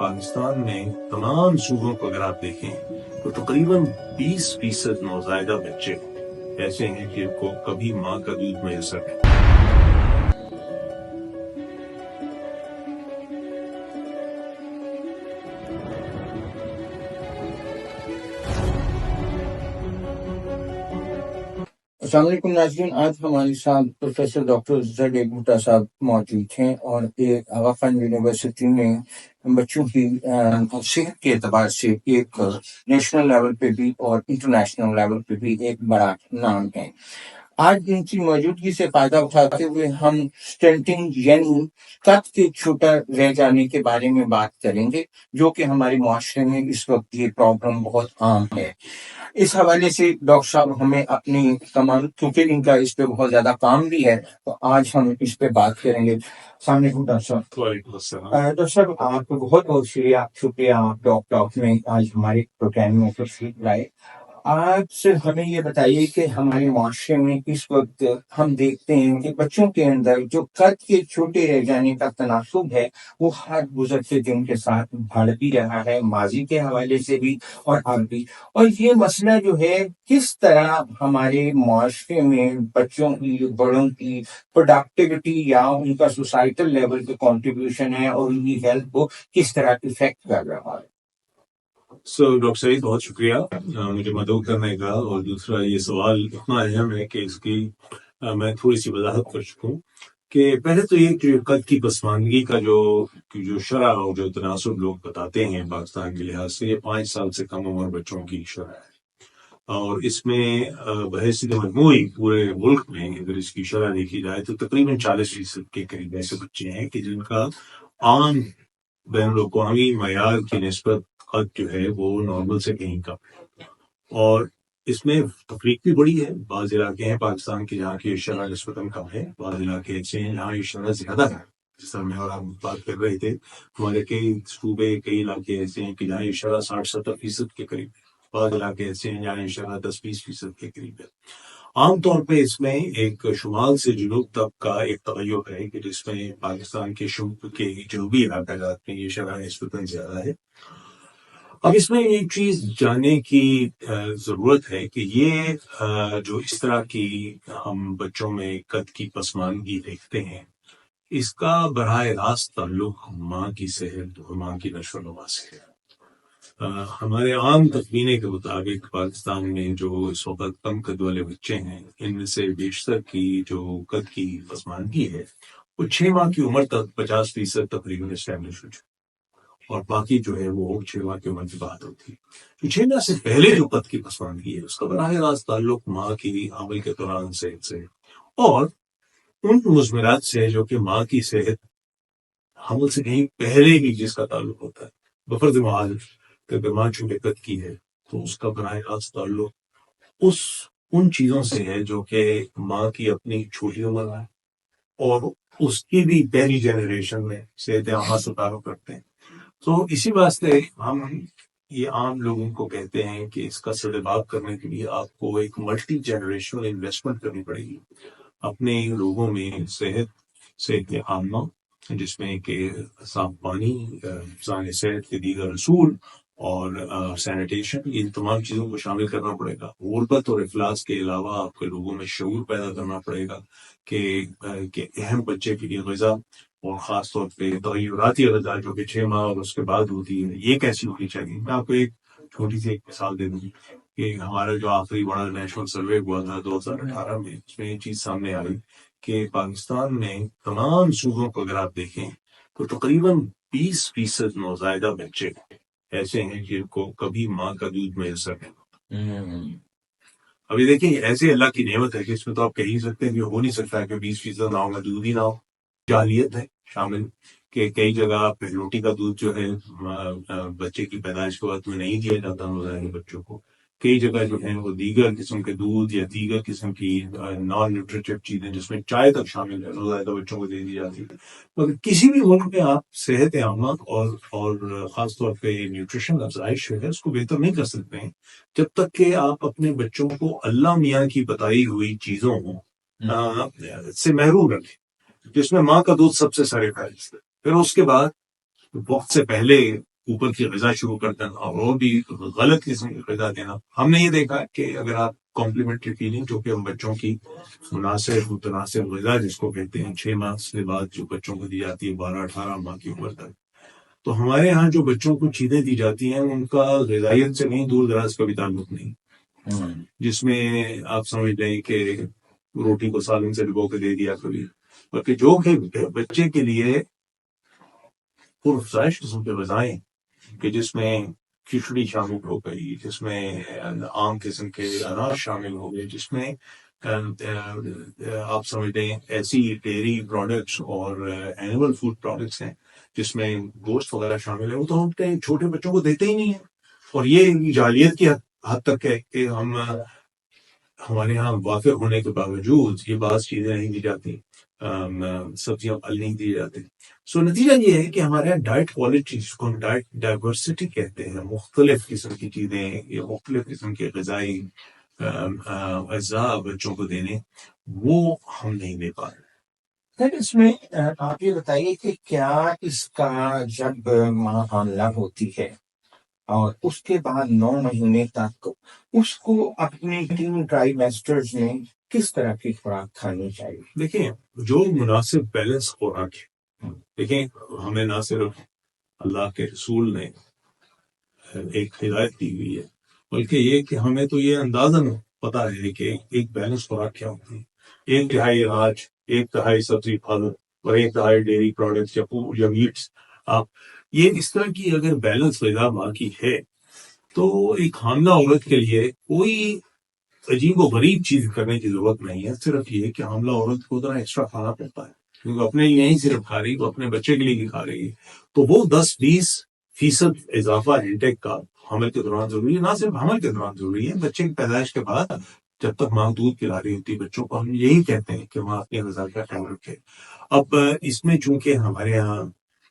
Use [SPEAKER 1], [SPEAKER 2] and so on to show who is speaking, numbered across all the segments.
[SPEAKER 1] پاکستان میں تمام صوبوں کو اگر آپ دیکھیں تو تقریباً 20% نوزائیدہ بچے ایسے ہیں جن کو کبھی ماں کا دودھ میسر ہے۔
[SPEAKER 2] السلام علیکم ناظرین، آج ہمارے ساتھ پروفیسر ڈاکٹر زید بھٹا صاحب موجود ہیں اور آغا خان یونیورسٹی میں بچوں کی صحت کے اعتبار سے ایک نیشنل لیول پہ بھی اور انٹرنیشنل لیول پہ بھی ایک بڑا نام ہے۔ آج ان کی موجودگی سے فائدہ اٹھاتے ہوئے ہم اسٹنٹنگ یعنی قد کے چھوٹا رہ جانے کے بارے میں بات کریں گے، جو کہ ہمارے معاشرے میں اس وقت یہ پرابلم بہت عام ہے۔ اس حوالے سے ڈاکٹر صاحب ہمیں اپنی تمام، کیونکہ ان کا اس پہ بہت زیادہ کام بھی ہے، تو آج ہم اس پہ بات کریں گے۔ السلام علیکم ڈاکٹر صاحب۔
[SPEAKER 1] وعلیکم السلام۔
[SPEAKER 2] ڈاکٹر صاحب، آپ کو بہت بہت شکریہ آپ ڈاکٹر میں آج ہمارے پروگرام میں تشریف لائے۔ آپ سے ہمیں یہ بتائیے کہ ہمارے معاشرے میں اس وقت ہم دیکھتے ہیں کہ بچوں کے اندر جو قد کے چھوٹے رہ جانے کا تناسب ہے وہ ہر گزرتے دن کے ساتھ بڑھ بھی رہا ہے، ماضی کے حوالے سے بھی اور اب بھی۔ اور یہ مسئلہ جو ہے کس طرح ہمارے معاشرے میں بچوں کی، بڑوں کی پروڈکٹیوٹی یا ان کا سوسائٹل لیول پہ کنٹریبیوشن ہے اور ان کی ہیلتھ کو کس طرح افیکٹ کر رہا ہے۔
[SPEAKER 1] ڈاکٹر سعید، بہت شکریہ مجھے مدعو کرنے کا، اور دوسرا یہ سوال اتنا اہم ہے کہ اس کی میں تھوڑی سی وضاحت کر چکا ہوں کہ پہلے تو یہ کہ قد کی پسماندگی کا جو شرح اور جو تناسب لوگ بتاتے ہیں پاکستان کے لحاظ سے، یہ 5 سال سے کم عمر بچوں کی شرح ہے، اور اس میں بحیثیت مجموعی پورے ملک میں اگر اس کی شرح دیکھی جائے تو تقریباً 40% کے قریب ایسے بچے ہیں کہ جن کا عام بین الاقوامی معیار کی نسبت قد جو ہے وہ نارمل سے کہیں کم ہے، اور اس میں تفریق بھی بڑی ہے۔ بعض علاقے ہیں پاکستان کے جہاں کی شرح نسبتاً کم ہے، بعض علاقے ایسے ہیں جہاں یہ شرح زیادہ ہے، جس طرح میں اور آپ بات کر رہے تھے۔ ہمارے کئی صوبے، کئی علاقے ایسے ہیں کہ جہاں یہ شرح 60-70% کے قریب ہے، بعض علاقے ایسے ہیں جہاں یہ شرح 10-20% کے قریب ہے۔ عام طور پہ اس میں ایک شمال سے جنوب تک کا ایک تغیر ہے کہ جس میں پاکستان کے جنوبی علاقات میں یہ شرح نسبتاً زیادہ ہے۔ اب اس میں ایک چیز جاننے کی ضرورت ہے کہ یہ جو اس طرح کی ہم بچوں میں قد کی پسماندگی دیکھتے ہیں، اس کا براہ راست تعلق ماں کی صحت اور ماں کی نشو و نما سے ہے۔ ہمارے عام تخمینے کے مطابق پاکستان میں جو اس وقت کم قد والے بچے ہیں، ان میں سے بیشتر کی جو قد کی پسماندگی ہے وہ 6 ماہ کی عمر تک 50% تقریباً اسٹیبلش ہو چکی، اور باقی جو ہے وہ 6 ماہ کی عمر کے بعد ہوتی ہے۔ 6 ماہ سے پہلے جو قد کی پسماندگی ہے اس کا براہ راست تعلق ماں کی حمل کے دوران صحت سے اور ان مضمرات سے جو کہ ماں کی صحت حمل سے کہیں پہلے ہی جس کا تعلق ہوتا ہے، بفرض محال کہ اگر ماں چھوٹے قد کی ہے تو اس کا براہ راست تعلق ان چیزوں سے ہے جو کہ ماں کی اپنی چھوٹی عمر ہے اور اس کی بھی پہلی جنریشن میں صحت عامہ سے تعلق رکھتے ہیں۔ تو اسی واسطے ہم یہ عام لوگوں کو کہتے ہیں کہ اس کا سربراہ کرنے کے لیے آپ کو ایک ملٹی جنریشنل انویسٹمنٹ کرنی پڑے گی اپنے لوگوں میں، صحت عامہ جس میں کہ صاف پانی، حفظان صحت کے دیگر اصول اور سینیٹیشن، ان تمام چیزوں کو شامل کرنا پڑے گا۔ غربت اور افلاس کے علاوہ آپ کے لوگوں میں شعور پیدا کرنا پڑے گا کہ اہم بچے کے لیے غذا، اور خاص طور پہ تغیراتی غذا جو کہ 6 ماہ اور اس کے بعد ہوتی ہے، یہ کیسی ہونی چاہیے۔ میں آپ کو ایک چھوٹی سی ایک مثال دے دوں کہ ہمارا جو آخری بڑا نیشنل سروے ہوا تھا 2018 میں، اس میں یہ چیز سامنے آئی کہ پاکستان میں تمام صوبوں کو اگر آپ دیکھیں تو تقریباً 20% نوزائیدہ بچے ایسے ہیں جن کو کبھی ماں کا دودھ میسر ہے۔ ابھی دیکھیں، ایسے اللہ کی نعمت ہے کہ اس میں تو آپ کہہ ہی سکتے ہیں کہ ہو نہیں سکتا کہ 20% نہ ہو، دودھ ہی نہ ہو۔ جاہلیت ہے شامل کہ کئی جگہ پہلوٹی کا دودھ جو ہے بچے کی پیدائش کے وقت میں نہیں دیا جاتا نوزائیدہ بچوں کو۔ کئی جگہ جو ہیں وہ دیگر قسم کے دودھ یا دیگر قسم کی نان نیوٹریٹو چیزیں جس میں چائے تک شامل ہے نوزائیدہ بچوں کو دے دی جاتی ہے۔ مگر کسی بھی ملک میں آپ صحت عامہ اور خاص طور پہ نیوٹریشن افزائش ہے اس کو بہتر نہیں کر سکتے ہیں جب تک کہ آپ اپنے بچوں کو اللہ میاں کی بتائی ہوئی چیزوں سے محروم رکھیں، جس میں ماں کا دودھ سب سے سر فہرست ہے۔ پھر اس کے بعد وقت سے پہلے اوپر کی غذا شروع کر دینا اور بھی غلط قسم کی غذا دینا. ہم نے یہ دیکھا کہ اگر آپ کمپلیمنٹری فیڈنگ جو کہ ہم بچوں کی متناسب غذا جس کو کہتے ہیں 6 ماہ سے بعد جو بچوں کو دی جاتی ہے 12-18 ماہ کی عمر تک, تو ہمارے ہاں جو بچوں کو چیزیں دی جاتی ہیں ان کا غذائیت سے نہیں دور دراز کا بھی تعلق نہیں, جس میں آپ سمجھ لیں کہ روٹی کو سالن سے ڈبو کے دے دیا کبھی, بلکہ جو کہ بچے کے لیے پرافزائش قسم کے غذائیں کہ جس میں کھچڑی شامل ہو گئی, جس میں عام قسم کے اناج شامل ہو گئے, جس میں آپ سمجھ لیں ایسی ڈیری پروڈکٹس اور اینیمل فوڈ پروڈکٹس ہیں جس میں گوشت وغیرہ شامل ہے, وہ تو ہم چھوٹے بچوں کو دیتے ہی نہیں ہیں. اور یہ جاہلیت کی حد تک ہے کہ ہمارے ہاں واقع ہونے کے باوجود یہ بعض چیزیں نہیں دی جاتی, سبزیاں پھل نہیں دیے جاتے. سو نتیجہ یہ ہے کہ ہمارے یہاں ڈائٹ کوالٹی جس کو ہم ڈائٹ ڈائیورسٹی کہتے ہیں, مختلف قسم کی چیزیں یا مختلف قسم کے غذائی اجزاء بچوں کو دینے, وہ ہم نہیں دے پا رہے.
[SPEAKER 2] سر اس میں آپ یہ بتائیے کہ کیا اس کا جب ماں حاملہ ہوتی ہے اور اس کے بعد 9 مہینے تک اس کو اپنے 3 ٹرائیمیسٹرز میں کس طرح کی خوراک کھانی چاہیے؟
[SPEAKER 1] دیکھیں جو مناسب بیلنس خوراک ہے, دیکھیں ہمیں نہ صرف اللہ کے رسول نے ایک ہدایت دی ہوئی ہے, بلکہ یہ کہ ہمیں تو یہ اندازاً پتا ہے کہ ایک بیلنس خوراک کیا ہوتی ہے. 1/3 اناج, 1/3 سبزی پھل اور 1/3 ڈیری پروڈکٹس یا میٹس. آپ یہ اس طرح کی اگر بیلنس غذا ماں کی ہے تو ایک حاملہ عورت کے لیے کوئی عجیب و غریب چیز کرنے کی ضرورت نہیں ہے. صرف یہ کہ حاملہ عورت کو ذرا ایکسٹرا کھانا پڑتا ہے, کیونکہ اپنے لیے نہیں صرف کھا رہی, وہ اپنے بچے کے لیے بھی کھا رہی ہے. تو وہ 10-20% اضافہ انٹیک کا حمل کے دوران ضروری ہے. نہ صرف حمل کے دوران ضروری ہے, بچے کی پیدائش کے بعد جب تک ماں دودھ پلا رہی ہوتی ہے بچوں کو, ہم یہی کہتے ہیں کہ ماں اپنی غذا کا خیال رکھے. اب اس میں چونکہ ہمارے یہاں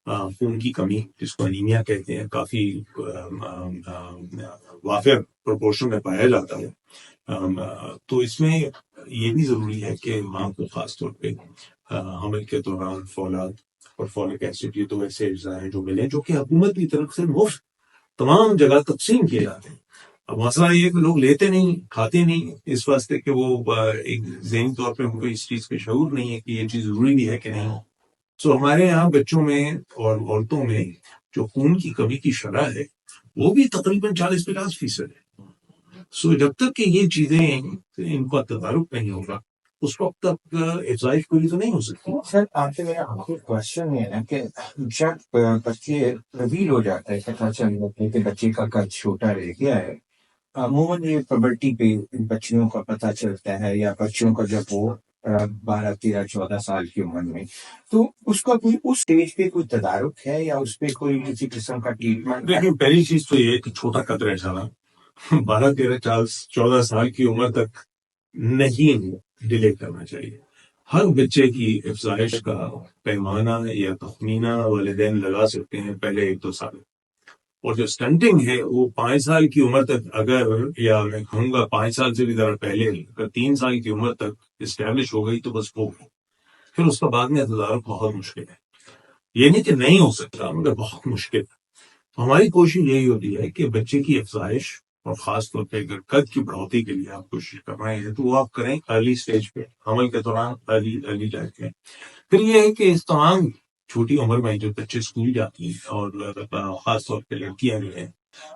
[SPEAKER 1] خون کی کمی جس کو انیمیا کہتے ہیں کافی وافر پروپورشن میں پایا جاتا ہے, تو اس میں یہ بھی ضروری ہے کہ ماں کو خاص طور پہ حمل کے دوران فولاد اور فولک ایسڈ یہ 2 ایسے اجزاء ہیں جو ملیں, جو کہ حکومت کی طرف سے مفت تمام جگہ تقسیم کیے جاتے ہیں. اب مسئلہ یہ ہے کہ لوگ لیتے نہیں, کھاتے نہیں, اس واسطے کہ وہ ایک ذہنی طور پہ ان کو اس چیز کا شعور نہیں ہے کہ یہ چیز ضروری بھی ہے کہ نہیں. سو ہمارے یہاں بچوں میں اور عورتوں میں جو خون کی کمی کی شرح ہے وہ بھی تقریباً 40-50% ہے. سو جب تک کہ یہ چیزیں ان کا تدارک نہیں ہوگا اس وقت تک افزائش پوری تو نہیں ہو سکتی.
[SPEAKER 2] سر آپ سے میرا آخری کوشچن یہ ہے نا کہ جب بچے ریویل ہو جاتا ہے پتہ چل جاتا ہے کہ بچے کا قد چھوٹا رہ گیا ہے, عموماً یہ پبرٹی پہ بچیوں کا پتہ چلتا ہے یا بچوں کا جب وہ 12-13-14 سال کی عمر میں, تو اس کا کوئی اس اسٹیج پہ کوئی تدارک ہے یا اس پہ کوئی کسی قسم کا ٹریٹمنٹ؟
[SPEAKER 1] لیکن پہلی چیز تو یہ ہے کہ چھوٹا قد رہ جانا 12-13-14 سال کی عمر تک نہیں ڈیلے کرنا چاہیے. ہر بچے کی افزائش کا پیمانہ یا تخمینہ والدین لگا سکتے ہیں پہلے 1-2 سال, اور جو سٹنٹنگ ہے وہ 5 سال کی عمر تک اگر, یا میں کہوں گا 5 سال سے بھی ذرا پہلے اگر 3 سال کی عمر تک اسٹیبلش ہو گئی تو بس ہو گئی, پھر اس کا بعد میں تدارک بہت مشکل ہے. یہ نہیں کہ نہیں ہو سکتا مگر بہت مشکل ہے. ہماری کوشش یہی ہوتی ہے کہ بچے کی افزائش اور خاص طور پہ اگر قد کی بڑھوتی کے لیے آپ کوشش کر رہے ہیں تو وہ آپ کریں ارلی سٹیج پہ, حمل کے دوران ارلی ٹائپ میں. پھر یہ ہے کہ اس تمام چھوٹی عمر میں جو بچے اسکول جاتی ہیں اور خاص طور پہ لڑکیاں جو ہیں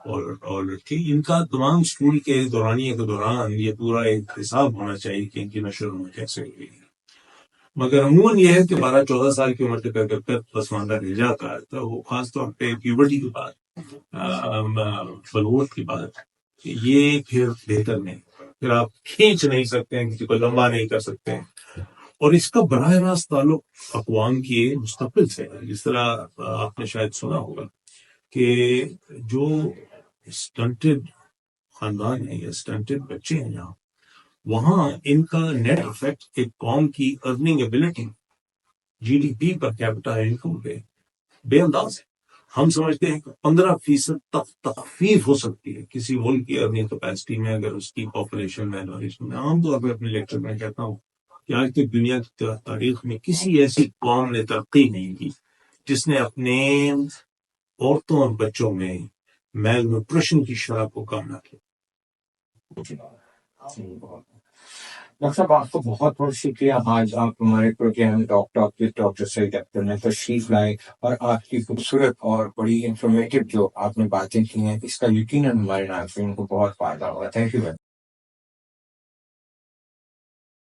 [SPEAKER 1] اور لڑکے, ان کا تمام اسکول کے دورانیے کے دوران یہ پورا ایک حساب ہونا چاہیے کہ ان کی نشو و نما کیسے ہوئی. مگر عموماً یہ ہے کہ 12-14 سال کی عمر تک اگر قد پسماندہ رہ جاتا ہے تو وہ خاص طور پہ پیوبرٹی کے بعد, بلوغت کے بعد, یہ پھر بہتر نہیں. پھر آپ کھینچ نہیں سکتے ہیں, کسی کو لمبا نہیں کر سکتے ہیں, اور اس کا براہ راست تعلق اقوام کی مستقبل سے ہے. جس طرح آپ نے شاید سنا ہوگا کہ جو سٹنٹڈ خاندان ہیں یا سٹنٹڈ بچے ہیں یہاں, وہاں ان کا نیٹ افیکٹ ایک قوم کی earning ability GDP per capita income پہ بے انداز ہے. ہم سمجھتے ہیں کہ 15% تک تخفیف ہو سکتی ہے کسی ملک کی ارننگ کیپیسٹی میں اگر اس کی پاپولیشن میں عام طور پہ اپنے لیکچر میں کہتا ہوں کہ آج تک دنیا کی تاریخ میں کسی ایسی قوم نے ترقی نہیں کی جس نے اپنے عورتوں اور بچوں میں میل نیوٹریشن کی شرح کو کم نہ کیا۔
[SPEAKER 2] ڈاکٹر صاحب آپ کو بہت بہت شکریہ، آج آپ ہمارے پروگرام ڈاکٹر سعید اختر میں تشریف لائے اور آپ کی خوبصورت اور بڑی انفارمیٹیو جو آپ نے باتیں کی ہیں، اس کا یقیناً ہمارے ناظرین کو بہت فائدہ ہوگا۔ Thank you.